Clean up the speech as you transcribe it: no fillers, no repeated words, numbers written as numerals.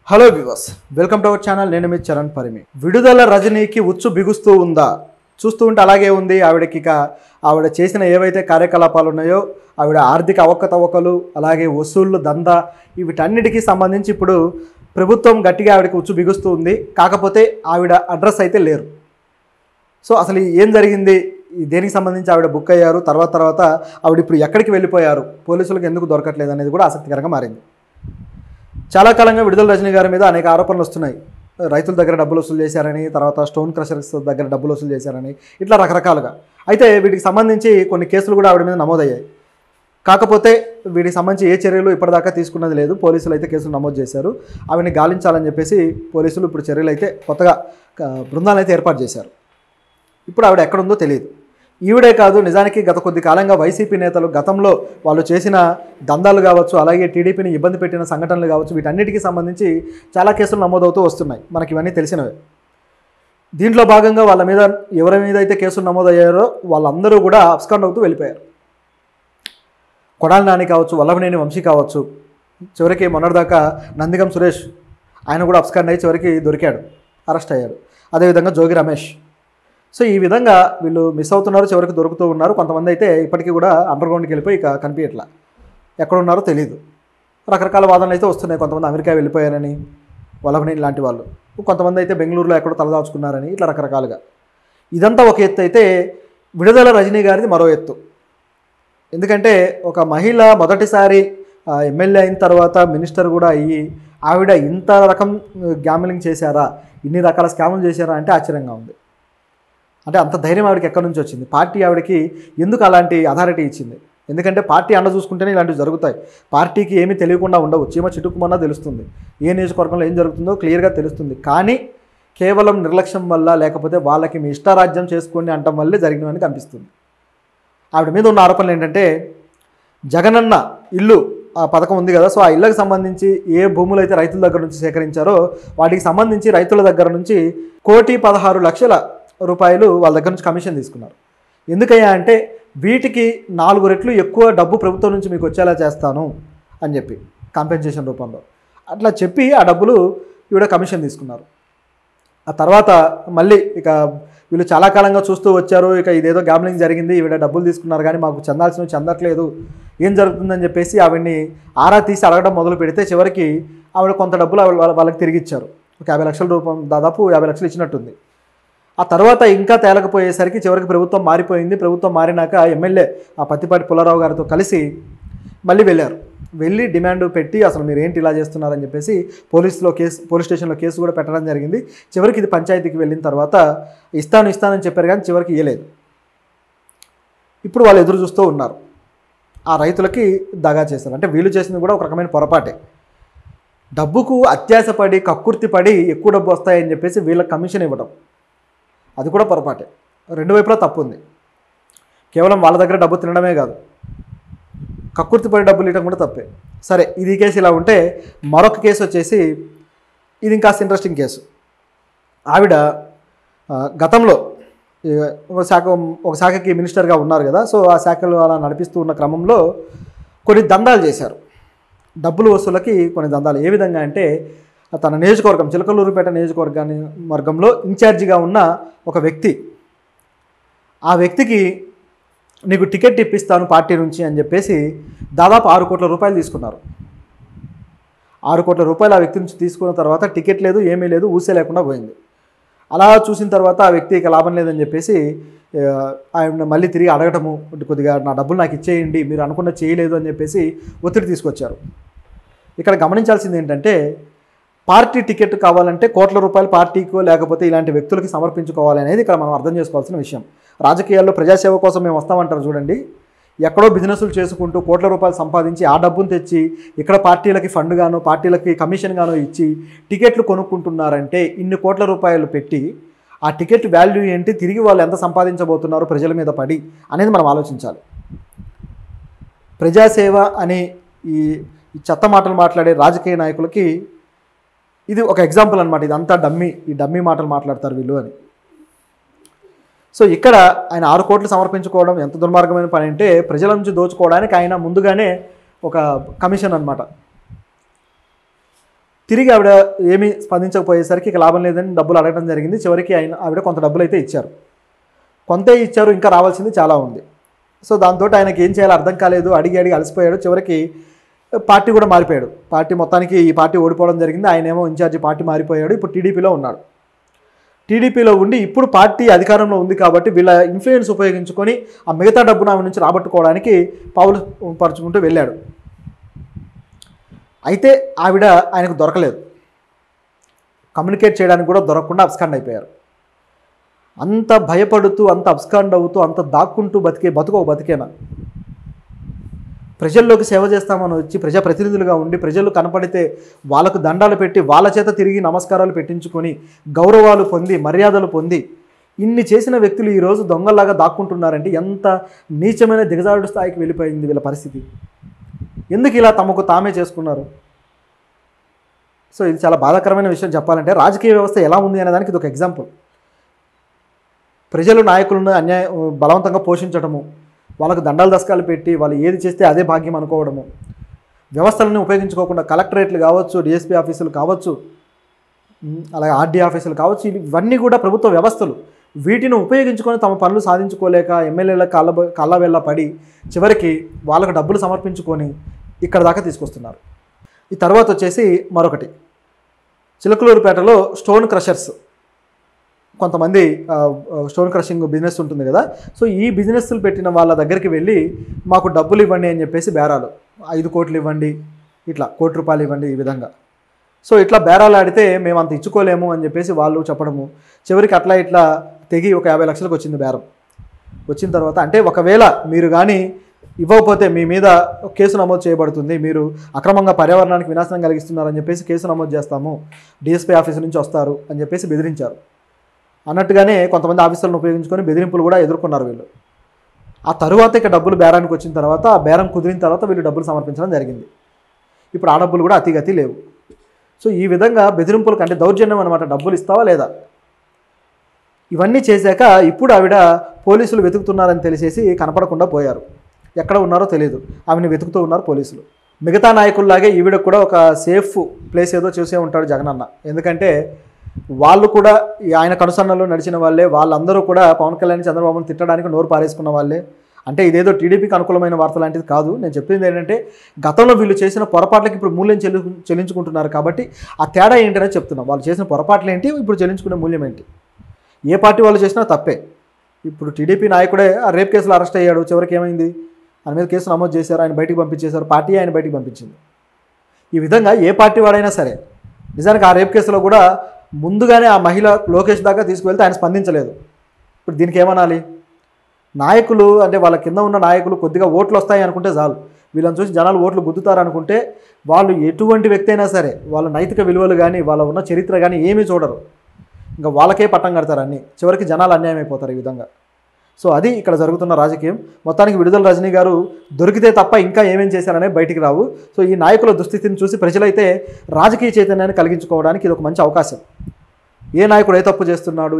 Hello viewers, welcome to our channel. నేను మీ చరణ్ పరిమి. విడుదల రజనీకి ఉచ్చు బిగుస్తూ ఉందా? చూస్తూ ఉంటే అలాగే ఉంది. ఆవిడ చేసిన ఏవైతే కార్యకలాపాలు ఉన్నాయో, ఆవిడ ఆర్థిక అవకతవకలు, అలాగే వసూళ్లు దందా, వీటన్నిటికీ సంబంధించి ఇప్పుడు ప్రభుత్వం గట్టిగా ఆవిడకి ఉచ్చు బిగుస్తూ ఉంది. కాకపోతే ఆవిడ అడ్రస్ అయితే లేరు. సో అసలు ఏం జరిగింది, దేనికి సంబంధించి ఆవిడ బుక్ అయ్యారు, తర్వాత ఆవిడ ఇప్పుడు ఎక్కడికి వెళ్ళిపోయారు, పోలీసులకు ఎందుకు దొరకట్లేదు అనేది కూడా ఆసక్తికరంగా మారింది. చాలా కాలంగా విడుదల రజనీ గారి మీద అనేక ఆరోపణలు వస్తున్నాయి. రైతుల దగ్గర డబ్బులు వసూలు చేశారని, తర్వాత స్టోన్ క్రషర్స్ దగ్గర డబ్బులు వసూలు చేశారని, ఇట్లా రకరకాలుగా. అయితే వీటికి సంబంధించి కొన్ని కేసులు కూడా ఆవిడ మీద నమోదయ్యాయి. కాకపోతే వీటికి సంబంధించి ఏ చర్యలు ఇప్పటిదాకా తీసుకున్నది లేదు. పోలీసులు అయితే కేసులు నమోదు చేశారు. ఆవిడని గాలించాలని చెప్పేసి పోలీసులు ఇప్పుడు చర్యలు అయితే కొత్తగా బృందాలను అయితే ఏర్పాటు చేశారు. ఇప్పుడు ఆవిడ ఎక్కడుందో తెలియదు. ఈవిడే కాదు, నిజానికి గత కొద్ది కాలంగా వైసీపీ నేతలు గతంలో వాళ్ళు చేసిన దందాలు కావచ్చు, అలాగే టీడీపీని ఇబ్బంది పెట్టిన సంఘటనలు కావచ్చు, వీటన్నిటికీ సంబంధించి చాలా కేసులు నమోదవుతూ వస్తున్నాయి. మనకి ఇవన్నీ తెలిసినవే. దీంట్లో భాగంగా వాళ్ళ మీద ఎవరి మీద అయితే కేసులు నమోదయ్యారో వాళ్ళందరూ కూడా అబ్స్కాండ్ అవుతూ వెళ్ళిపోయారు. కొడాలి నాని కావచ్చు, వల్లభనేని వంశీ కావచ్చు, చివరికి మొన్నటిదాకా నందిగం సురేష్ ఆయన కూడా అబ్స్కాండ్ అయ్యి చివరికి దొరికాడు, అరెస్ట్ అయ్యాడు. అదేవిధంగా జోగి రమేష్. సో ఈ విధంగా వీళ్ళు మిస్ అవుతున్నారు, చివరికి దొరుకుతూ ఉన్నారు. కొంతమంది అయితే ఇప్పటికీ కూడా అండర్గ్రౌండ్కి వెళ్ళిపోయి ఇక కనిపించట్లా, ఎక్కడున్నారో తెలియదు. రకరకాల వాదనలు అయితే వస్తున్నాయి. కొంతమంది అమెరికా వెళ్ళిపోయారని, వల్లభనేని లాంటి వాళ్ళు, కొంతమంది అయితే బెంగళూరులో ఎక్కడో తలదాచుకున్నారని, ఇట్లా రకరకాలుగా. ఇదంతా ఒక ఎత్తు అయితే, విడుదల రజనీ గారిది మరో ఎత్తు. ఎందుకంటే ఒక మహిళ మొదటిసారి ఎమ్మెల్యే అయిన తర్వాత మినిస్టర్ కూడా అయ్యి ఆవిడ ఇంత రకం గ్యామ్లింగ్ చేశారా, ఇన్ని రకాల స్కాములు చేశారా అంటే ఆశ్చర్యంగా ఉంది. అంటే అంత ధైర్యం ఆవిడకి ఎక్కడి నుంచి వచ్చింది? పార్టీ ఆవిడకి ఎందుకు అలాంటి అథారిటీ ఇచ్చింది? ఎందుకంటే పార్టీ అండ చూసుకుంటేనే ఇలాంటివి జరుగుతాయి. పార్టీకి ఏమీ తెలియకుండా ఉండవు. చీమ చిటుక్కుమన్నా తెలుస్తుంది, ఏ నియోజకవర్గంలో ఏం జరుగుతుందో క్లియర్గా తెలుస్తుంది. కానీ కేవలం నిర్లక్ష్యం వల్ల, లేకపోతే వాళ్ళకి మీ ఇష్టారాజ్యం చేసుకోండి అంటం వల్లే జరిగినవని కనిపిస్తుంది. ఆవిడ మీద ఉన్న ఆరోపణలు ఏంటంటే, జగనన్న ఇల్లు ఆ పథకం ఉంది కదా, సో ఆ ఇళ్ళకి సంబంధించి ఏ భూములు అయితే రైతుల దగ్గర నుంచి సేకరించారో వాటికి సంబంధించి రైతుల దగ్గర నుంచి 1,16,00,000 రూపాయలు వాళ్ళ దగ్గర నుంచి కమిషన్ తీసుకున్నారు. ఎందుకయ్యా అంటే, వీటికి 4 రెట్లు ఎక్కువ డబ్బు ప్రభుత్వం నుంచి మీకు వచ్చేలా చేస్తాను అని చెప్పి, కాంపెన్సేషన్ రూపంలో అట్లా చెప్పి ఆ డబ్బులు ఈవిడ కమిషన్ తీసుకున్నారు. ఆ తర్వాత మళ్ళీ ఇక వీళ్ళు చాలా కాలంగా చూస్తూ వచ్చారు, ఇక ఇదేదో గ్యామ్లింగ్ జరిగింది, ఈవిడ డబ్బులు తీసుకున్నారు కానీ మాకు చెందాల్సినవి చెందట్లేదు, ఏం జరుగుతుందని చెప్పేసి ఆవిడ్ని ఆరా తీసి అడగడం మొదలు పెడితే చివరికి ఆవిడ కొంత డబ్బులు వాళ్ళకి తిరిగి ఇచ్చారు. ఒక 50 లక్షల రూపాయలు, దాదాపు 50 లక్షలు ఇచ్చినట్టుంది. ఆ తర్వాత ఇంకా తేలకపోయేసరికి చివరికి ప్రభుత్వం మారిపోయింది. ప్రభుత్వం మారినాక ఎమ్మెల్యే ఆ పత్తిపాటి పుల్లారావు గారితో కలిసి మళ్ళీ వెళ్ళి డిమాండ్ పెట్టి, అసలు మీరు ఏంటి ఇలా చేస్తున్నారని చెప్పేసి పోలీస్ స్టేషన్లో కేసు కూడా పెట్టడం జరిగింది. చివరికి ఇది పంచాయతీకి వెళ్ళిన తర్వాత ఇస్తానని చెప్పారు కానీ చివరికి ఇవ్వలేదు. ఇప్పుడు వాళ్ళు ఎదురు చూస్తూ ఉన్నారు. ఆ రైతులకి దగా చేశారు. అంటే వీళ్ళు చేసింది కూడా ఒక రకమైన పొరపాటే. డబ్బుకు అత్యాశపడి, కక్కుర్తిపడి ఎక్కువ డబ్బు వస్తాయని చెప్పేసి వీళ్ళకి కమిషన్ ఇవ్వడం, అది కూడా పొరపాటే. రెండు వైపులా తప్పు ఉంది. కేవలం వాళ్ళ దగ్గర డబ్బు తినడమే కాదు, కక్కుర్తిపడి డబ్బులు ఇవ్వడం కూడా తప్పే. సరే, ఇది కేసు ఇలా ఉంటే, మరొక కేసు వచ్చేసి ఇది ఇంకా ఇంట్రెస్టింగ్ కేసు. ఆవిడ గతంలో ఒక శాఖకి మినిస్టర్గా ఉన్నారు కదా, సో ఆ శాఖలో అలా నడిపిస్తూ ఉన్న క్రమంలో కొన్ని దందాలు చేశారు. డబ్బులు వసూలకి కొన్ని దందాలు. ఏ విధంగా అంటే, తన నియోజకవర్గం చిలకలూరుపేట నియోజకవర్గంలో ఇన్ఛార్జిగా ఉన్న ఒక వ్యక్తి, ఆ వ్యక్తికి నీకు టికెట్ ఇప్పిస్తాను పార్టీ నుంచి అని చెప్పేసి దాదాపు 6 కోట్ల రూపాయలు తీసుకున్నారు. 6 కోట్ల రూపాయలు ఆ వ్యక్తి నుంచి తీసుకున్న తర్వాత టికెట్ లేదు, ఏమీ లేదు, ఊసే లేకుండా పోయింది. అలా చూసిన తర్వాత ఆ వ్యక్తి ఇక లాభం లేదని చెప్పేసి ఆయన మళ్ళీ తిరిగి అడగటము, కొద్దిగా నా డబ్బులు నాకు ఇచ్చేయండి, మీరు అనుకున్న చేయలేదు అని చెప్పేసి ఒత్తిడి తీసుకొచ్చారు. ఇక్కడ గమనించాల్సింది ఏంటంటే, పార్టీ టికెట్ కావాలంటే కోట్ల రూపాయలు పార్టీకో లేకపోతే ఇలాంటి వ్యక్తులకి సమర్పించుకోవాలి అనేది ఇక్కడ మనం అర్థం చేసుకోవాల్సిన విషయం. రాజకీయాల్లో ప్రజాసేవ కోసం మేము వస్తామంటారు చూడండి, ఎక్కడో బిజినెస్లు చేసుకుంటూ కోట్ల రూపాయలు సంపాదించి ఆ డబ్బును తెచ్చి ఇక్కడ పార్టీలకి ఫండ్ గాను, పార్టీలకి కమిషన్ గాను ఇచ్చి టికెట్లు కొనుక్కుంటున్నారంటే, ఇన్ని కోట్ల రూపాయలు పెట్టి ఆ టికెట్ వాల్యూ ఏంటి, తిరిగి వాళ్ళు ఎంత సంపాదించబోతున్నారు ప్రజల మీద పడి అనేది మనం ఆలోచించాలి. ప్రజాసేవ అని ఈ చెత్త మాటలు మాట్లాడే రాజకీయ నాయకులకి ఇది ఒక ఎగ్జాంపుల్ అనమాట. ఇదంతా ఈ డమ్మీ మాటలు మాట్లాడతారు వీళ్ళు అని. సో ఇక్కడ ఆయన 6 కోట్లు సమర్పించుకోవడం ఎంత దుర్మార్గమైన పని అంటే, ప్రజల నుంచి దోచుకోవడానికి ఆయన ముందుగానే ఒక కమిషన్ అనమాట. తిరిగి ఆవిడ ఏమీ స్పందించకపోయేసరికి ఇక లాభం లేదని డబ్బులు అడగడం జరిగింది. చివరికి ఆవిడ కొంత డబ్బులు అయితే ఇచ్చారు. కొంతే ఇచ్చారు, ఇంకా రావాల్సింది చాలా ఉంది. సో దాంతో ఆయనకి ఏం చేయాలో అర్థం కాలేదు, అడిగి అలసిపోయాడు. చివరికి పార్టీ కూడా మారిపోయాడు. పార్టీ మొత్తానికి ఈ పార్టీ ఓడిపోవడం జరిగింది. ఆయనేమో ఇన్ఛార్జి పార్టీ మారిపోయాడు. ఇప్పుడు టీడీపీలో ఉన్నాడు. టీడీపీలో ఉండి ఇప్పుడు పార్టీ అధికారంలో ఉంది కాబట్టి వీళ్ళ ఇన్ఫ్లుయెన్స్ ఉపయోగించుకొని ఆ మిగతా డబ్బును ఆమె నుంచి రాబట్టుకోవడానికి పావులు పరుచుకుంటూ వెళ్ళాడు. అయితే ఆవిడ ఆయనకు దొరకలేదు. కమ్యూనికేట్ చేయడానికి కూడా దొరకకుండా అబ్స్కాండ్ అయిపోయారు. అంత భయపడుతూ, అంత అబ్స్కాండ్ అవుతూ, అంత దాక్కుంటూ బతికేనా? ప్రజల్లోకి సేవ చేస్తామని వచ్చి ప్రజాప్రతినిధులుగా ఉండి ప్రజలు కనపడితే వాళ్ళకు దండాలు పెట్టి వాళ్ళ చేత తిరిగి నమస్కారాలు పెట్టించుకొని గౌరవాలు పొంది మర్యాదలు పొంది ఇన్ని చేసిన వ్యక్తులు ఈరోజు దొంగల్లాగా దాక్కుంటున్నారంటే ఎంత నీచమైన దిగజారుడు స్థాయికి వెళ్ళిపోయింది వీళ్ళ పరిస్థితి. ఎందుకు ఇలా తమకు తామే చేసుకున్నారు? సో ఇది చాలా బాధాకరమైన విషయం చెప్పాలంటే. రాజకీయ వ్యవస్థ ఎలా ఉంది అనే దానికి ఇది ఒక ఎగ్జాంపుల్. ప్రజలు నాయకులను బలవంతంగా పోషించడము, వాళ్ళకు దండాలు దశకాలు పెట్టి వాళ్ళు ఏది చేస్తే అదే భాగ్యం అనుకోవడము, వ్యవస్థలను ఉపయోగించుకోకుండా కలెక్టరేట్లు కావచ్చు, డిఎస్పీ ఆఫీసులు కావచ్చు, అలాగే ఆర్డీ ఆఫీసులు కావచ్చు, ఇవన్నీ కూడా ప్రభుత్వ వ్యవస్థలు. వీటిని ఉపయోగించుకొని తమ పనులు సాధించుకోలేక ఎమ్మెల్యేల కాళ్ళ పడి చివరికి వాళ్ళకు డబ్బులు సమర్పించుకొని ఇక్కడ దాకా తీసుకొస్తున్నారు. ఈ తర్వాత వచ్చేసి మరొకటి, చిలకలూరుపేటలో స్టోన్ క్రషర్స్, కొంతమంది స్టోన్ క్రషింగ్ బిజినెస్ ఉంటుంది కదా. సో ఈ బిజినెస్లు పెట్టిన వాళ్ళ దగ్గరికి వెళ్ళి మాకు డబ్బులు ఇవ్వండి అని చెప్పేసి బేరాలు, 5 కోట్లు ఇవ్వండి, ఇట్లా 1 కోటి రూపాయలు ఇవ్వండి, ఈ విధంగా. సో ఇట్లా బేరాలు ఆడితే మేము అంత ఇచ్చుకోలేము అని చెప్పేసి వాళ్ళు చెప్పడము. చివరికి అట్లా ఇట్లా తెగి ఒక 50 లక్షలకు వచ్చింది బేరం. వచ్చిన తర్వాత అంటే ఒకవేళ మీరు కానీ ఇవ్వకపోతే మీ మీద కేసు నమోదు చేయబడుతుంది, మీరు అక్రమంగా పర్యావరణానికి వినాశనం కలిగిస్తున్నారని చెప్పేసి కేసు నమోదు చేస్తాము, డిఎస్పీ ఆఫీసు నుంచి వస్తారు అని చెప్పేసి బెదిరించారు. అన్నట్టుగానే కొంతమంది ఆఫీసర్లను ఉపయోగించుకొని బెదిరింపులు కూడా ఎదుర్కొన్నారు వీళ్ళు. ఆ తరువాత ఇక డబ్బులు బేరానికి వచ్చిన తర్వాత, ఆ బేరం కుదిరిన తర్వాత వీళ్ళు డబ్బులు సమర్పించడం జరిగింది. ఇప్పుడు ఆ డబ్బులు కూడా అతిగతి లేవు. సో ఈ విధంగా బెదిరింపులకు అంటే దౌర్జన్యం అనమాట, డబ్బులు ఇస్తావా లేదా. ఇవన్నీ చేశాక ఇప్పుడు ఆవిడ పోలీసులు వెతుకుతున్నారని తెలిసేసి కనపడకుండా పోయారు. ఎక్కడ ఉన్నారో తెలియదు, ఆమెను వెతుకుతూ ఉన్నారు పోలీసులు. మిగతా నాయకుల్లాగే ఈవిడ కూడా ఒక సేఫ్ ప్లేస్ ఏదో చూసే ఉంటాడు జగనన్న. ఎందుకంటే వాళ్ళు కూడా ఆయన కనుసన్నలో నడిచిన వాళ్ళే, వాళ్ళందరూ కూడా పవన్ కళ్యాణ్ చంద్రబాబును తిట్టడానికి నోరు పారేసుకున్న వాళ్ళే. అంటే ఇదేదో టీడీపీకి అనుకూలమైన వార్త లాంటిది కాదు. నేను చెప్పింది ఏంటంటే గతంలో వీళ్ళు చేసిన పొరపాట్లకి ఇప్పుడు మూల్యం చెల్లించుకుంటున్నారు కాబట్టి ఆ తేడా ఏంటనే చెప్తున్నాం. వాళ్ళు చేసిన పొరపాట్లు ఏంటి, ఇప్పుడు చెల్లించుకునే మూల్యం ఏంటి. ఏ పార్టీ వాళ్ళు చేసినా తప్పే. ఇప్పుడు టీడీపీ నాయకుడే ఆ రేప్ కేసులో అరెస్ట్ అయ్యాడు. చివరికి ఏమైంది, ఆయన మీద కేసు నమోదు చేశారు, ఆయన బయటికి పంపించేశారు, పార్టీ ఆయన బయటికి పంపించింది. ఈ విధంగా ఏ పార్టీ వాడైనా సరే, నిజానికి ఆ రేప్ కేసులో కూడా ముందుగానే ఆ మహిళ లోకేష్ దాకా తీసుకువెళ్తే ఆయన స్పందించలేదు. ఇప్పుడు దీనికి ఏమనాలి? నాయకులు అంటే వాళ్ళ కింద ఉన్న నాయకులు కొద్దిగా ఓట్లు వస్తాయి అనుకుంటే చాలు, వీళ్ళని చూసి జనాలు ఓట్లు గుద్దుతారు అనుకుంటే వాళ్ళు ఎటువంటి వ్యక్తి అయినా సరే వాళ్ళ నైతిక విలువలు కానీ వాళ్ళ ఉన్న చరిత్ర కానీ ఏమీ చూడరు. ఇంకా వాళ్ళకే పట్టం కడతారు అన్నీ. చివరికి జనాలు అన్యాయం అయిపోతారు ఈ విధంగా. సో అది ఇక్కడ జరుగుతున్న రాజకీయం. మొత్తానికి విడుదల రజనీ గారు దొరికితే తప్ప ఇంకా ఏమేం చేశారనే బయటికి రావు. సో ఈ నాయకుల దుస్థితిని చూసి ప్రజలైతే రాజకీయ చైతన్యాన్ని కలిగించుకోవడానికి ఇది ఒక మంచి అవకాశం. ఏ నాయకుడు ఏ తప్పు చేస్తున్నాడు,